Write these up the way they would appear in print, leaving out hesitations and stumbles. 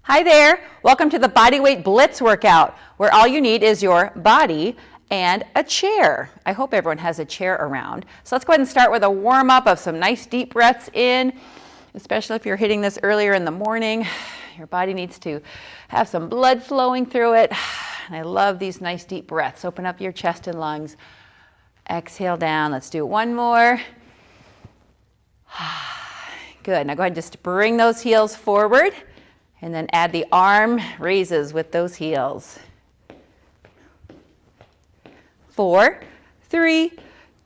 Hi there, welcome to the bodyweight Blitz workout, where all you need is your body and a chair. I hope everyone has a chair around. So let's go ahead and start with a warm up of some nice deep breaths in, especially if you're hitting this earlier in the morning. Your body needs to have some blood flowing through it. And I love these nice deep breaths. Open up your chest and lungs. Exhale down. Let's do one more. Good. Now go ahead and just bring those heels forward. And then add the arm raises with those heels. 4, 3,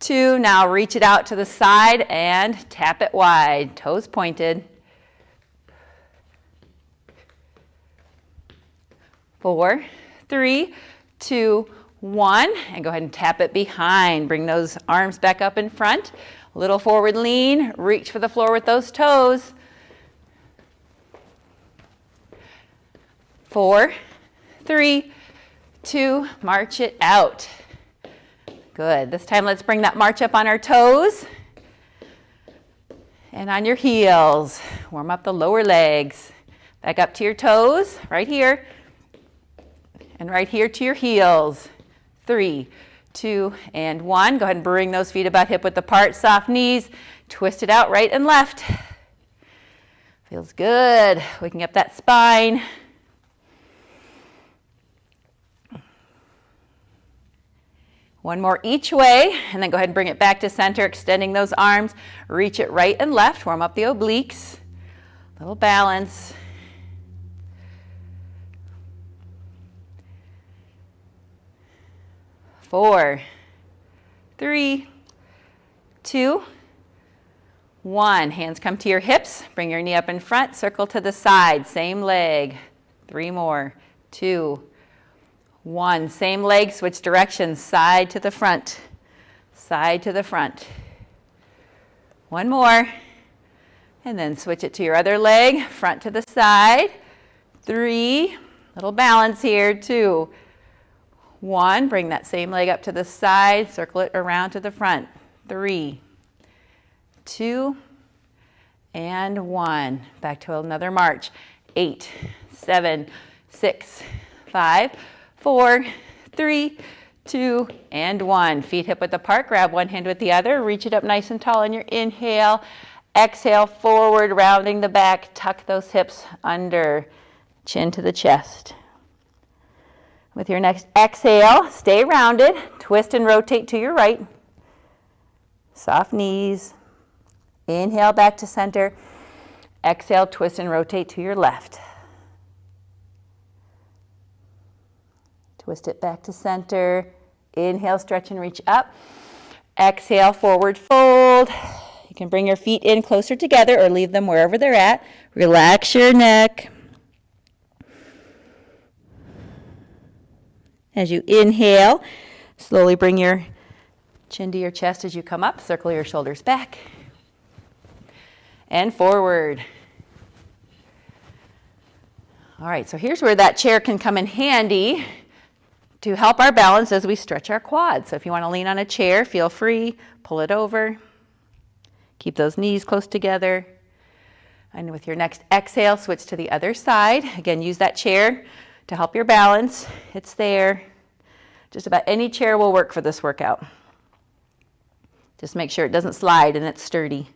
2. Now reach it out to the side and tap it wide. Toes pointed. 4, 3, 2, 1. And go ahead and tap it behind. Bring those arms back up in front. A little forward lean. Reach for the floor with those toes. 4, 3, 2, march it out. Good. This time let's bring that march up on our toes and on your heels. Warm up the lower legs. Back up to your toes, right here. And right here to your heels. 3, 2, and 1. Go ahead and bring those feet about hip width apart, soft knees. Twist it out right and left. Feels good. Waking up that spine. One more each way, and then go ahead and bring it back to center, extending those arms. Reach it right and left. Warm up the obliques. Little balance. Four, 3, 2, 1. Hands come to your hips. Bring your knee up in front. Circle to the side. Same leg. 3 more. 2, 1. Same leg, switch directions, side to the front, side to the front. 1 more. And then switch it to your other leg, front to the side. 3, little balance here, 2, 1. Bring that same leg up to the side, circle it around to the front. 3, 2, and 1. Back to another march. 8, 7, 6, 5, 4, 3, 2, and 1. Feet hip width apart. Grab one hand with the other. Reach it up nice and tall on your inhale. Exhale forward, rounding the back. Tuck those hips under. Chin to the chest. With your next exhale, stay rounded. Twist and rotate to your right. Soft knees. Inhale back to center. Exhale, twist and rotate to your left. Twist it back to center. Inhale, stretch and reach up. Exhale, forward fold. You can bring your feet in closer together or leave them wherever they're at. Relax your neck. As you inhale, slowly bring your chin to your chest as you come up. Circle your shoulders back. And forward. All right, so here's where that chair can come in handy to help our balance as we stretch our quads. So if you want to lean on a chair, feel free, pull it over. Keep those knees close together. And with your next exhale, switch to the other side. Again, use that chair to help your balance. It's there. Just about any chair will work for this workout. Just make sure it doesn't slide and it's sturdy.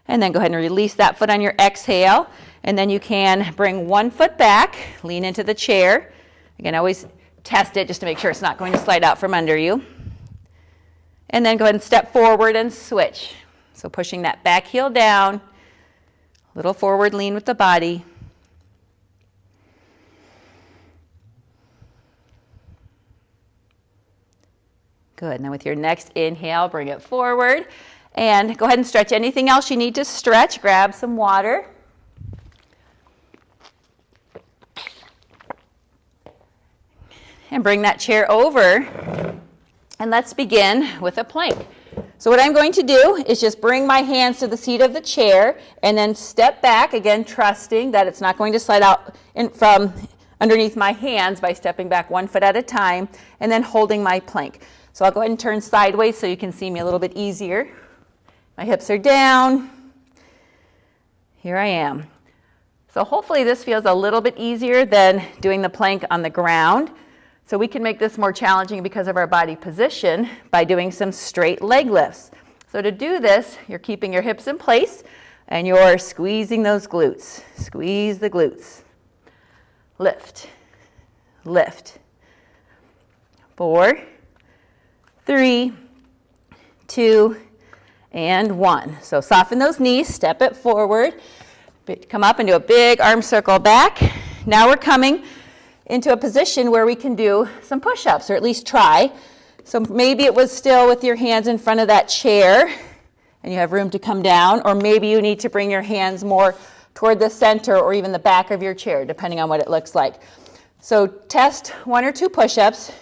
And then go ahead and release that foot on your exhale. And then you can bring one foot back, lean into the chair. Again, always test it just to make sure it's not going to slide out from under you. And then go ahead and step forward and switch. So pushing that back heel down, little forward lean with the body. Good. Now with your next inhale, bring it forward. And go ahead and stretch anything else you need to stretch. Grab some water. And bring that chair over, and let's begin with a plank. So what I'm going to do is just bring my hands to the seat of the chair and then step back, again trusting that it's not going to slide out from underneath my hands by stepping back 1 foot at a time and then holding my plank. So I'll go ahead and turn sideways so you can see me a little bit easier. My hips are down. Here I am. So hopefully this feels a little bit easier than doing the plank on the ground. So we can make this more challenging because of our body position by doing some straight leg lifts. So to do this, you're keeping your hips in place and you're squeezing those glutes. Squeeze the glutes. Lift, lift. 4, 3, 2, and 1. So soften those knees, step it forward. Come up and do a big arm circle back. Now we're coming into a position where we can do some push-ups, or at least try. So maybe it was still with your hands in front of that chair and you have room to come down, or maybe you need to bring your hands more toward the center or even the back of your chair, depending on what it looks like. So test 1 or 2 push-ups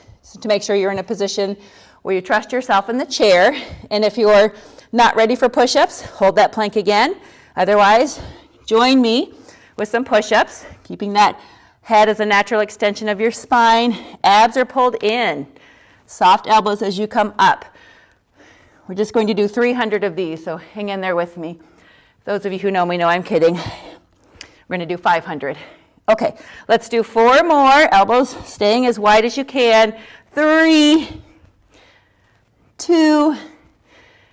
to make sure you're in a position where you trust yourself in the chair. And if you're not ready for push-ups, hold that plank again. Otherwise, join me with some push-ups, keeping that head as a natural extension of your spine. Abs are pulled in. Soft elbows as you come up. We're just going to do 300 of these, so hang in there with me. Those of you who know me know I'm kidding. We're going to do 500. Okay, let's do 4 more. Elbows staying as wide as you can. 3, 2.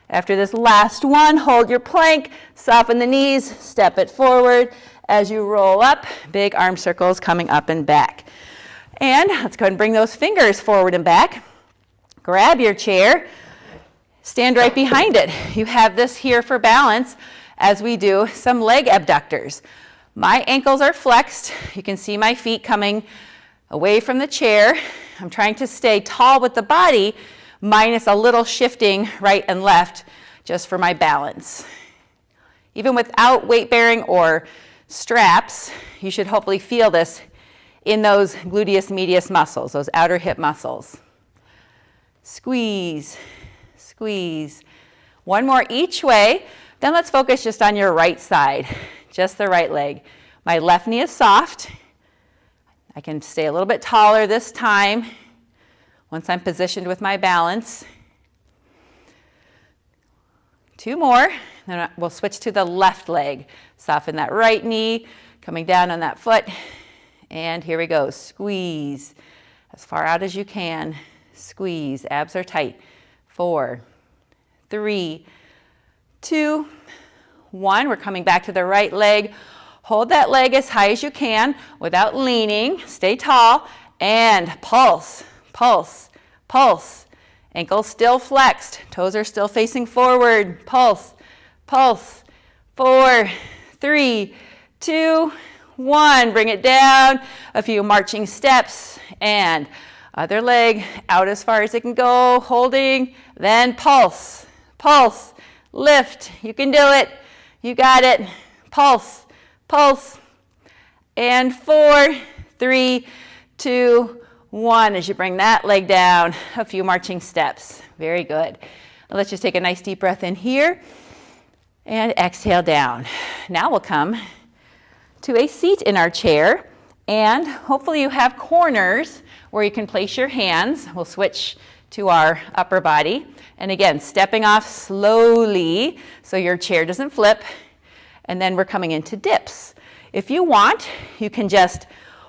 After this last one, hold your plank, soften the knees, step it forward. As you roll up, big arm circles coming up and back. And let's go ahead and bring those fingers forward and back. Grab your chair, stand right behind it. You have this here for balance as we do some leg abductors. My ankles are flexed. You can see my feet coming away from the chair. I'm trying to stay tall with the body, minus a little shifting right and left just for my balance. Even without weight bearing or straps, you should hopefully feel this in those gluteus medius muscles, those outer hip muscles. Squeeze, squeeze. 1 more each way. Then let's focus just on your right side, just the right leg. My left knee is soft. I can stay a little bit taller this time once I'm positioned with my balance. 2 more, then we'll switch to the left leg. Soften that right knee, coming down on that foot. And here we go, squeeze as far out as you can. Squeeze, abs are tight. 4, 3, 2, 1. We're coming back to the right leg. Hold that leg as high as you can without leaning. Stay tall and pulse, pulse, pulse. Ankles still flexed. Toes are still facing forward. Pulse, pulse. 4, 3, 2, 1. Bring it down. A few marching steps and other leg out as far as it can go. Holding. Then pulse, pulse. Lift. You can do it. You got it. Pulse, pulse. And 4, 3, 2, 1. As you bring that leg down, a few marching steps. Very good. Let's just take a nice deep breath in here and exhale down. Now we'll come to a seat in our chair, and hopefully you have corners where you can place your hands. We'll switch to our upper body. And again, stepping off slowly so your chair doesn't flip. And then we're coming into dips. If you want, you can just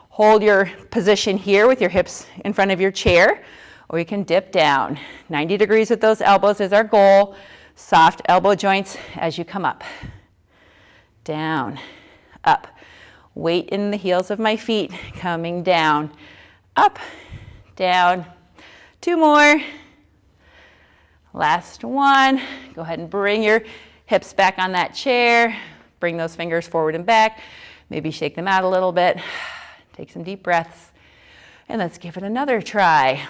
hold your position here with your hips in front of your chair, or you can dip down. 90 degrees with those elbows is our goal. Soft elbow joints as you come up. Down, up. Weight in the heels of my feet, coming down, up, down. 2 more. Last one. Go ahead and bring your hips back on that chair. Bring those fingers forward and back. Maybe shake them out a little bit. Take some deep breaths. And let's give it another try.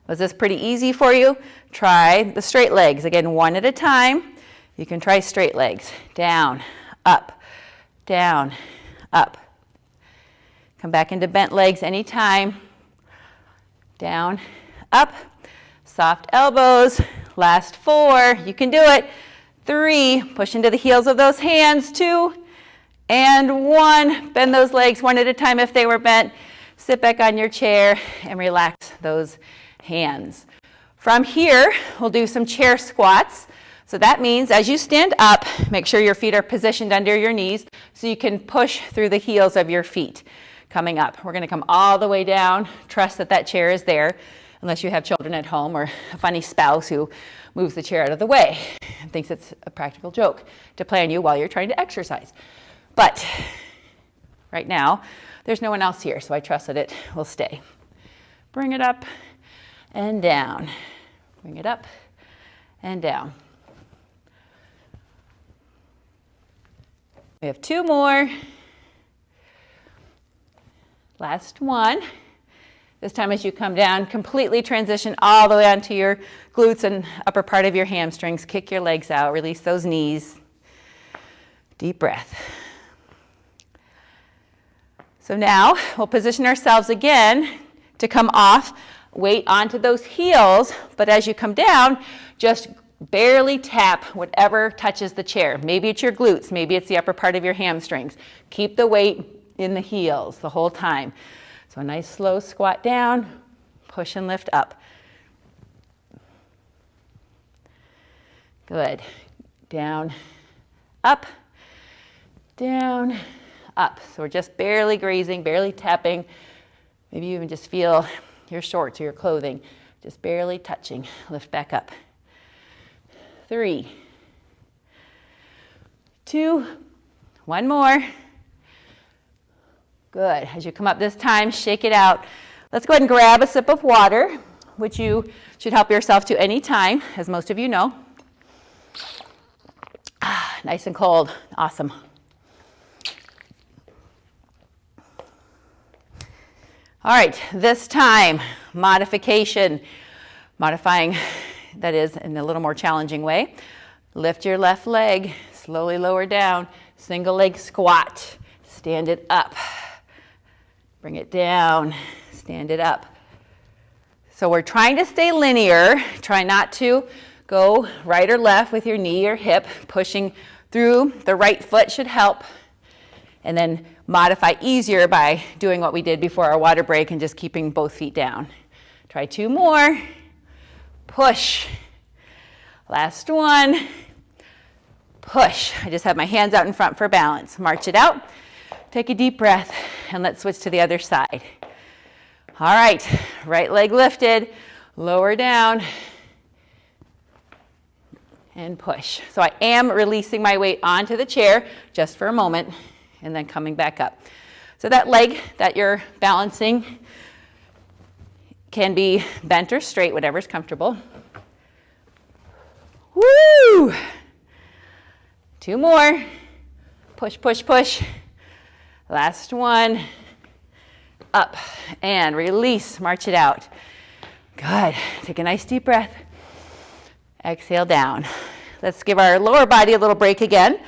Was this pretty easy for you? Try the straight legs. Again, 1 at a time. You can try straight legs. Down, up, down, up. Come back into bent legs anytime. Down, up. Soft elbows. Last 4. You can do it. 3. Push into the heels of those hands. 2 and 1. Bend those legs 1 at a time if they were bent. Sit back on your chair and relax those hands. From here, we'll do some chair squats. So that means as you stand up, make sure your feet are positioned under your knees so you can push through the heels of your feet coming up. We're going to come all the way down. Trust that that chair is there, unless you have children at home or a funny spouse who moves the chair out of the way and thinks it's a practical joke to play on you while you're trying to exercise. But right now, there's no one else here, so I trust that it will stay. Bring it up and down. Bring it up and down. We have 2 more. Last one. This time as you come down, completely transition all the way onto your glutes and upper part of your hamstrings. Kick your legs out, release those knees. Deep breath. So now we'll position ourselves again to come off, weight onto those heels, but as you come down, just barely tap whatever touches the chair. Maybe it's your glutes, maybe it's the upper part of your hamstrings. Keep the weight in the heels the whole time. So a nice slow squat down, push and lift up. Good. Down, up, down, up. So we're just barely grazing, barely tapping. Maybe you even just feel your shorts or your clothing just barely touching. Lift back up. 3, 2, 1 more. Good. As you come up this time, shake it out. Let's go ahead and grab a sip of water, which you should help yourself to any time, as most of you know. Nice and cold. Awesome. All right, this time, modification. Modifying, that is, in a little more challenging way. Lift your left leg, slowly lower down, single leg squat. Stand it up. Bring it down, stand it up. So we're trying to stay linear. Try not to go right or left with your knee or hip. Pushing through the right foot should help. And then modify easier by doing what we did before our water break and just keeping both feet down. Try 2 more. Push. Last one. Push. I just have my hands out in front for balance. March it out. Take a deep breath, and let's switch to the other side. All right, right leg lifted, lower down, and push. So I am releasing my weight onto the chair just for a moment, and then coming back up. So that leg that you're balancing can be bent or straight, whatever's comfortable. Woo! 2 more. Push, push, push. Last one. Up and release. March it out. Good. Take a nice deep breath. Exhale down. Let's give our lower body a little break again.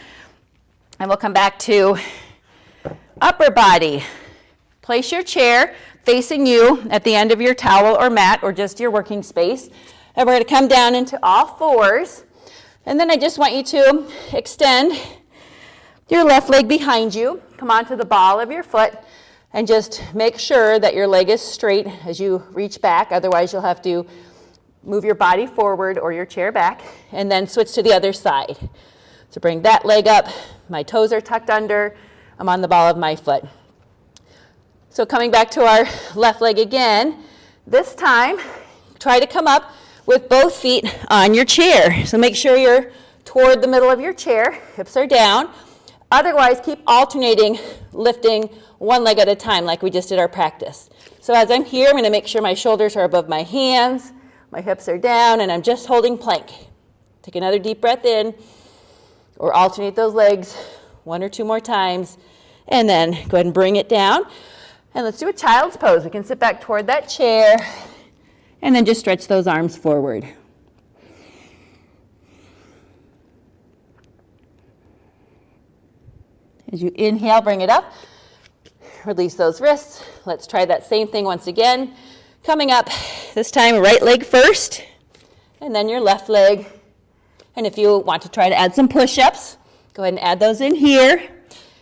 And we'll come back to upper body. Place your chair facing you at the end of your towel or mat or just your working space. And we're going to come down into all 4s. And then I just want you to extend your left leg behind you. Come onto the ball of your foot and just make sure that your leg is straight as you reach back. Otherwise, you'll have to move your body forward or your chair back and then switch to the other side. So bring that leg up. My toes are tucked under. I'm on the ball of my foot. So coming back to our left leg again, this time try to come up with both feet on your chair. So make sure you're toward the middle of your chair, hips are down. Otherwise, keep alternating, lifting one leg at a time like we just did our practice. So as I'm here, I'm going to make sure my shoulders are above my hands, my hips are down, and I'm just holding plank. Take another deep breath in, or alternate those legs 1 or 2 more times, and then go ahead and bring it down. And let's do a child's pose. We can sit back toward that chair, and then just stretch those arms forward. As you inhale, bring it up. Release those wrists. Let's try that same thing once again. Coming up, this time right leg first, and then your left leg. And if you want to try to add some push-ups, go ahead and add those in here.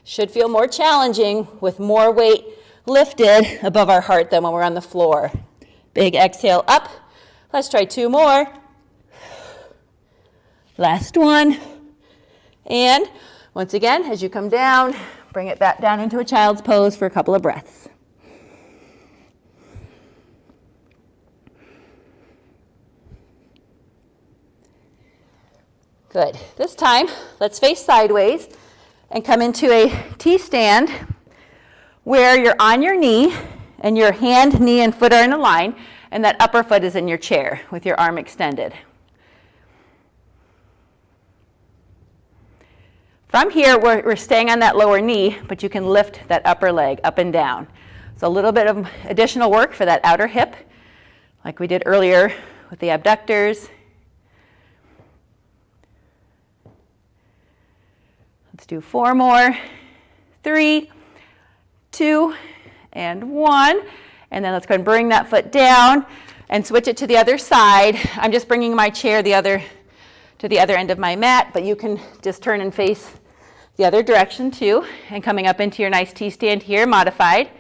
Should feel more challenging with more weight lifted above our heart than when we're on the floor. Big exhale up. Let's try 2 more. Last one. And once again, as you come down, bring it back down into a child's pose for a couple of breaths. Good. This time, let's face sideways and come into a T-stand where you're on your knee and your hand, knee, and foot are in a line, and that upper foot is in your chair with your arm extended. From here, we're staying on that lower knee, but you can lift that upper leg up and down. So a little bit of additional work for that outer hip, like we did earlier with the abductors. Let's do 4 more. 3, 2, and 1. And then let's go and bring that foot down and switch it to the other side. I'm just bringing my chair to the other end of my mat, but you can just turn and face the other direction too. And coming up into your nice T-stand here, modified.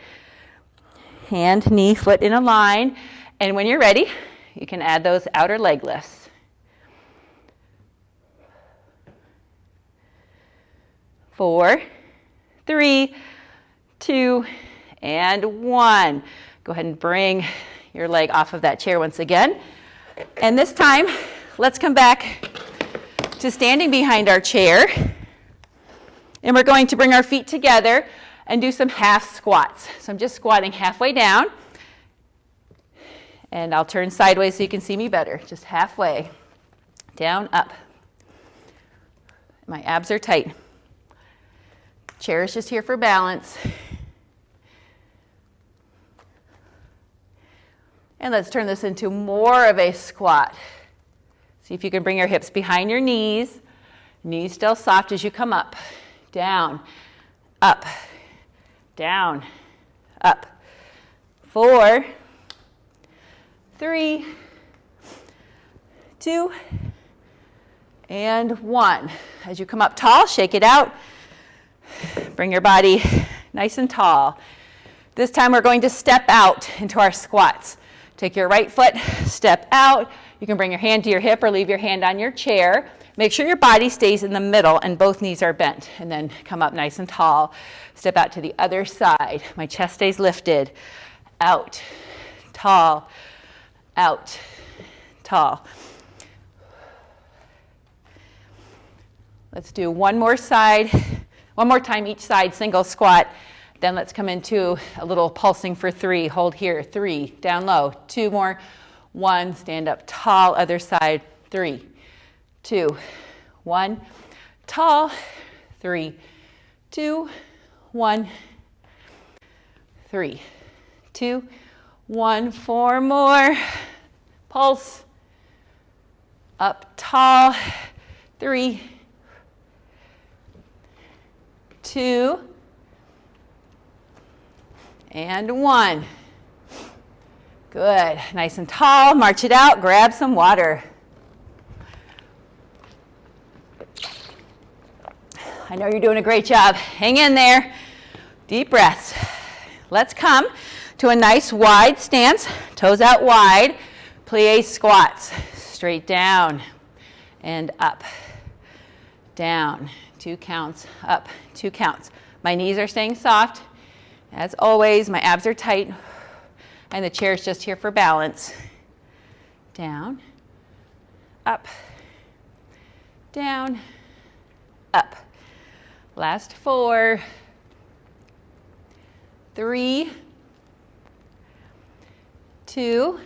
Hand, knee, foot in a line. And when you're ready, you can add those outer leg lifts. 4, 3, 2, and 1. Go ahead and bring your leg off of that chair once again. And this time, let's come back to standing behind our chair. And we're going to bring our feet together and do some half squats. So I'm just squatting halfway down. And I'll turn sideways so you can see me better. Just halfway. Down, up. My abs are tight. Chair is just here for balance. And let's turn this into more of a squat. See if you can bring your hips behind your knees. Knees still soft as you come up. Down, up, down, up. 4, 3, 2, and 1. As you come up tall, shake it out. Bring your body nice and tall. This time we're going to step out into our squats. Take your right foot, step out. You can bring your hand to your hip or leave your hand on your chair. Make sure your body stays in the middle and both knees are bent. And then come up nice and tall. Step out to the other side. My chest stays lifted. Out, tall, out, tall. Let's do one more side. One more time each side, single squat. Then let's come into a little pulsing for 3. Hold here, 3, down low. 2 more, 1, stand up tall, other side, 3, 2, 1, tall, 3, 2, 1, 3, 2, 1, 4 more. Pulse, up tall, 3, 2, and 1. Good. Nice and tall. March it out. Grab some water. I know you're doing a great job. Hang in there. Deep breaths. Let's come to a nice wide stance. Toes out wide. Plie squats. Straight down and up. Down. 2 counts. Up. 2 counts. My knees are staying soft. As always, my abs are tight. And the chair is just here for balance. Down. Up. Down. Up. Last 4. 3. 2.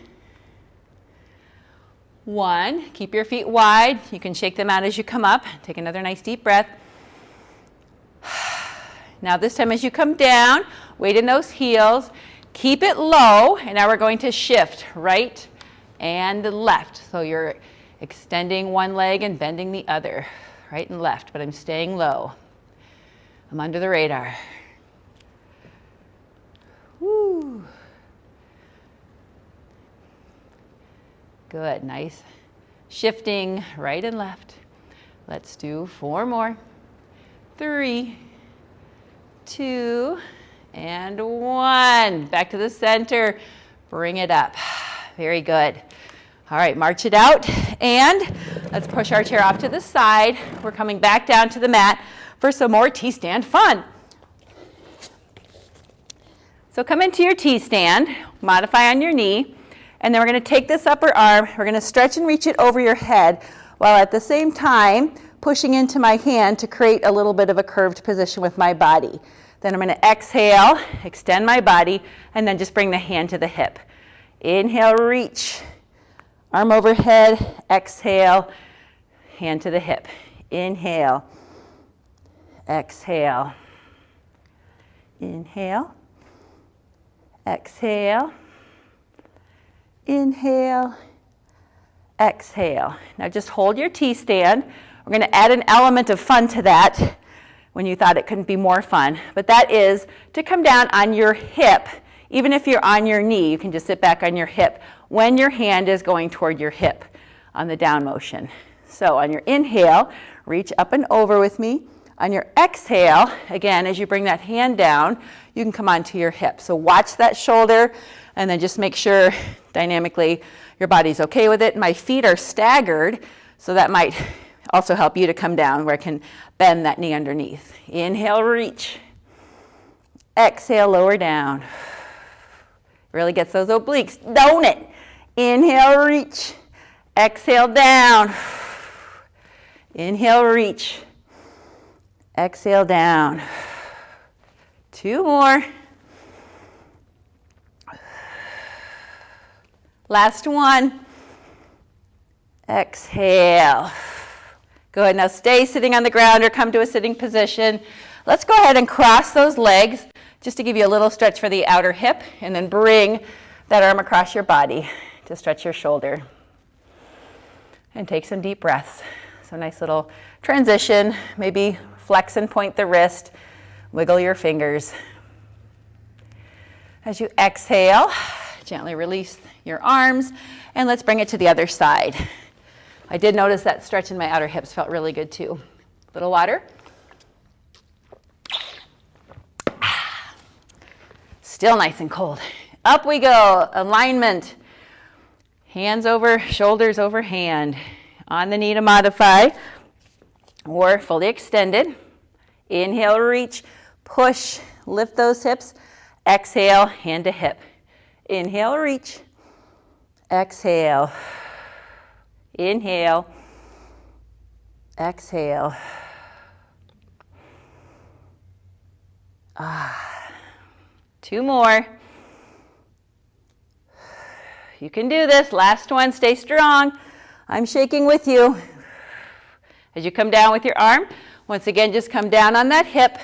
1. Keep your feet wide. You can shake them out as you come up. Take another nice deep breath. Now this time as you come down, weight in those heels. Keep it low. And now we're going to shift right and left. So you're extending one leg and bending the other. Right and left, but I'm staying low. I'm under the radar. Woo. Good, nice. Shifting right and left. Let's do 4 more. 3, 2, and 1. Back to the center. Bring it up. Very good. All right, march it out. And Let's push our chair off to the side. We're coming back down to the mat for some more T-stand fun. So come into your T-stand, modify on your knee, and then we're going to take this upper arm, we're going to stretch and reach it over your head, while at the same time pushing into my hand to create a little bit of a curved position with my body. Then I'm going to exhale, extend my body, and then just bring the hand to the hip. Inhale, reach, arm overhead, exhale, hand to the hip. Inhale, exhale, inhale, exhale, inhale, exhale. Now just hold your T-stand. We're going to add an element of fun to that when you thought it couldn't be more fun, but that is to come down on your hip. Even if you're on your knee, you can just sit back on your hip when your hand is going toward your hip on the down motion. So on your inhale, reach up and over with me. On your exhale, again, as you bring that hand down, you can come onto your hip. So watch that shoulder and then just make sure dynamically your body's okay with it. My feet are staggered, so that might also help you to come down where I can bend that knee underneath. Inhale, reach. Exhale, lower down. Really gets those obliques, don't it? Inhale, reach. Exhale, down. Inhale, reach. Exhale, down. 2 more. Last one. Exhale. Good. Now stay sitting on the ground or come to a sitting position. Let's go ahead and cross those legs just to give you a little stretch for the outer hip, and then bring that arm across your body to stretch your shoulder. And take some deep breaths. So nice little transition. Maybe flex and point the wrist. Wiggle your fingers. As you exhale, gently release your arms, and let's bring it to the other side. I did notice that stretch in my outer hips felt really good too. Little water. Still nice and cold. Up we go. Alignment. Hands over, shoulders over hand. On the knee to modify, or fully extended. Inhale, reach, push, lift those hips. Exhale, hand to hip. Inhale, reach. Exhale. Inhale. Exhale. 2 more. You can do this. Last one. Stay strong. I'm shaking with you. As you come down with your arm, once again, just come down on that hip.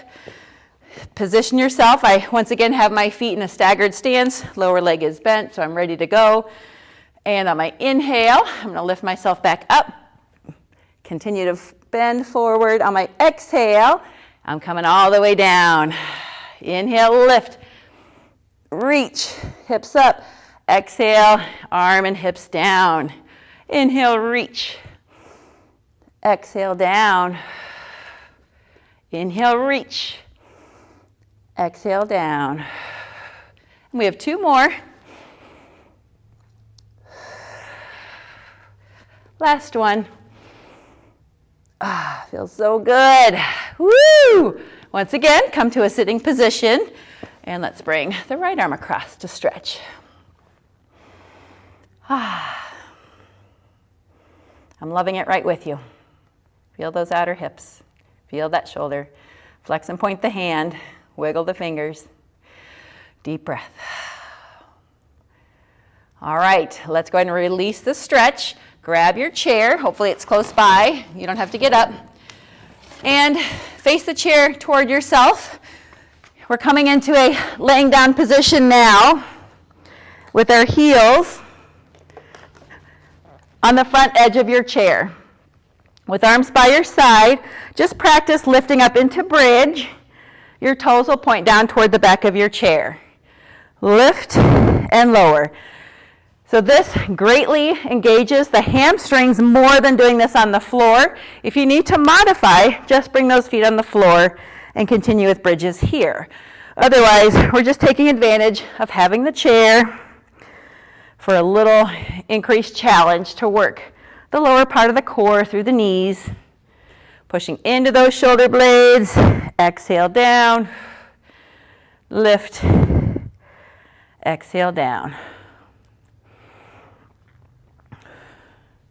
Position yourself. I once again have my feet in a staggered stance. Lower leg is bent, so I'm ready to go. And on my inhale, I'm going to lift myself back up. Continue to bend forward. On my exhale, I'm coming all the way down. Inhale, lift. Reach, hips up. Exhale, arm and hips down. Inhale, reach. Exhale, down. Inhale, reach. Exhale, down. And we have 2 more. Last one. Feels so good. Woo! Once again, come to a sitting position, and let's bring the right arm across to stretch. I'm loving it right with you. Feel those outer hips. Feel that shoulder. Flex and point the hand. Wiggle the fingers. Deep breath. All right, let's go ahead and release the stretch. Grab your chair. Hopefully it's close by. You don't have to get up. And face the chair toward yourself. We're coming into a laying down position now with our heels on the front edge of your chair. With arms by your side, just practice lifting up into bridge. Your toes will point down toward the back of your chair. Lift and lower. So this greatly engages the hamstrings more than doing this on the floor. If you need to modify, just bring those feet on the floor and continue with bridges here. Otherwise, we're just taking advantage of having the chair for a little increased challenge to work the lower part of the core through the knees. Pushing into those shoulder blades. Exhale down. Lift. Exhale down.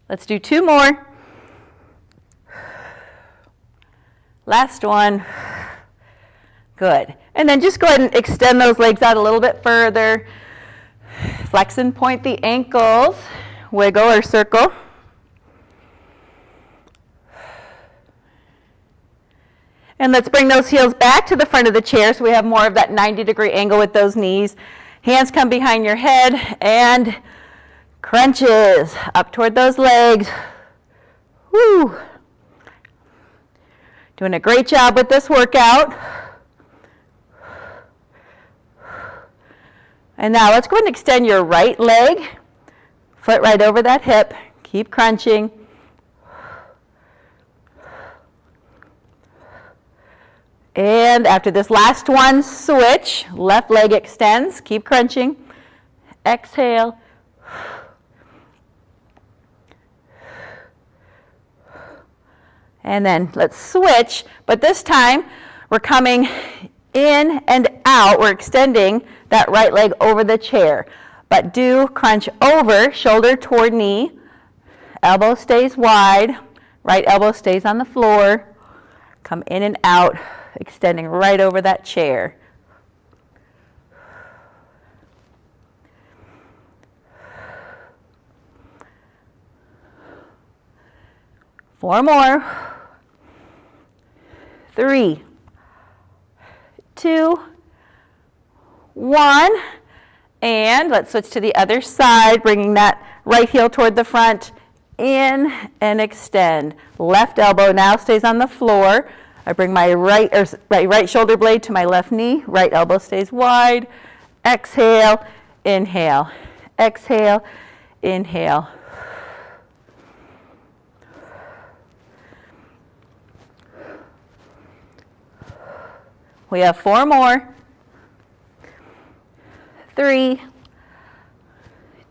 Let's do 2 more. Last one. Good. And then just go ahead and extend those legs out a little bit further. Flex and point the ankles. Wiggle or circle. And let's bring those heels back to the front of the chair so we have more of that 90-degree angle with those knees. Hands come behind your head and crunches up toward those legs. Woo. Doing a great job with this workout. And now let's go ahead and extend your right leg. Foot right over that hip. Keep crunching. And after this last one, switch. Left leg extends. Keep crunching. Exhale. And then let's switch. But this time, we're coming in and out. We're extending that right leg over the chair. But do crunch over, shoulder toward knee. Elbow stays wide. Right elbow stays on the floor. Come in and out, extending right over that chair. Four more. 3, 2, 1. And let's switch to the other side, bringing that right heel toward the front. In and extend. Left elbow now stays on the floor. I bring my right shoulder blade to my left knee. Right elbow stays wide. Exhale, inhale. Exhale, inhale. We have 4 more. 3,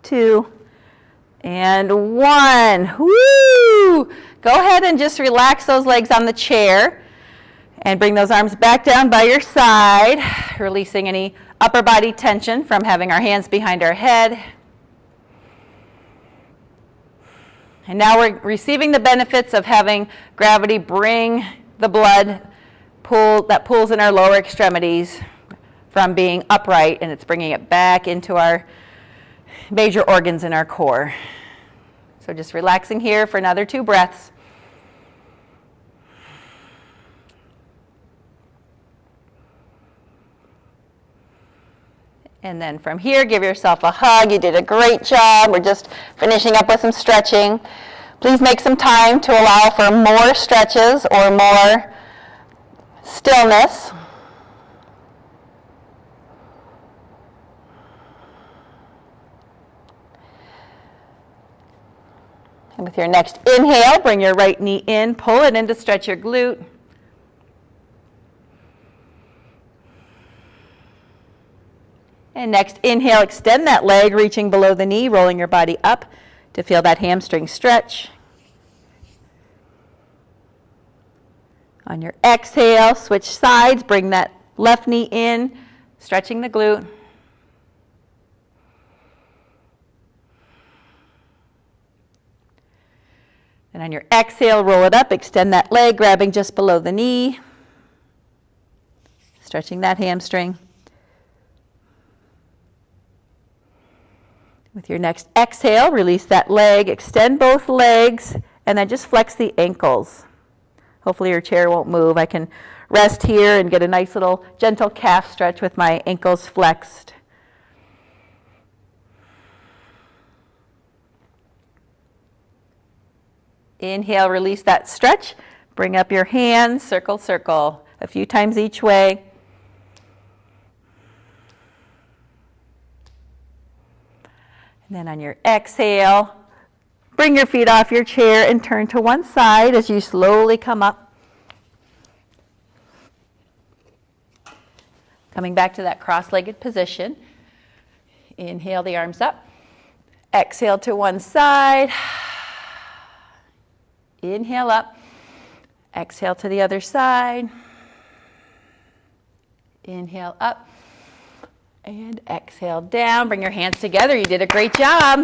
2, and 1. Woo! Go ahead and just relax those legs on the chair and bring those arms back down by your side, releasing any upper body tension from having our hands behind our head. And now we're receiving the benefits of having gravity bring the blood that pulls in our lower extremities from being upright, and it's bringing it back into our major organs in our core. So just relaxing here for another 2 breaths. And then from here, give yourself a hug. You did a great job. We're just finishing up with some stretching. Please make some time to allow for more stretches or more stillness. And with your next inhale, bring your right knee in, pull it in to stretch your glute. And next inhale, extend that leg, reaching below the knee, rolling your body up to feel that hamstring stretch. On your exhale, switch sides, bring that left knee in, stretching the glute. And on your exhale, roll it up, extend that leg, grabbing just below the knee, stretching that hamstring. With your next exhale, release that leg, extend both legs, and then just flex the ankles. Hopefully your chair won't move. I can rest here and get a nice little gentle calf stretch with my ankles flexed. Inhale, release that stretch. Bring up your hands, circle, circle, a few times each way. And then on your exhale, bring your feet off your chair and turn to one side as you slowly come up. Coming back to that cross-legged position. Inhale the arms up. Exhale to one side. Inhale up. Exhale to the other side. Inhale up. And exhale down. Bring your hands together. You did a great job.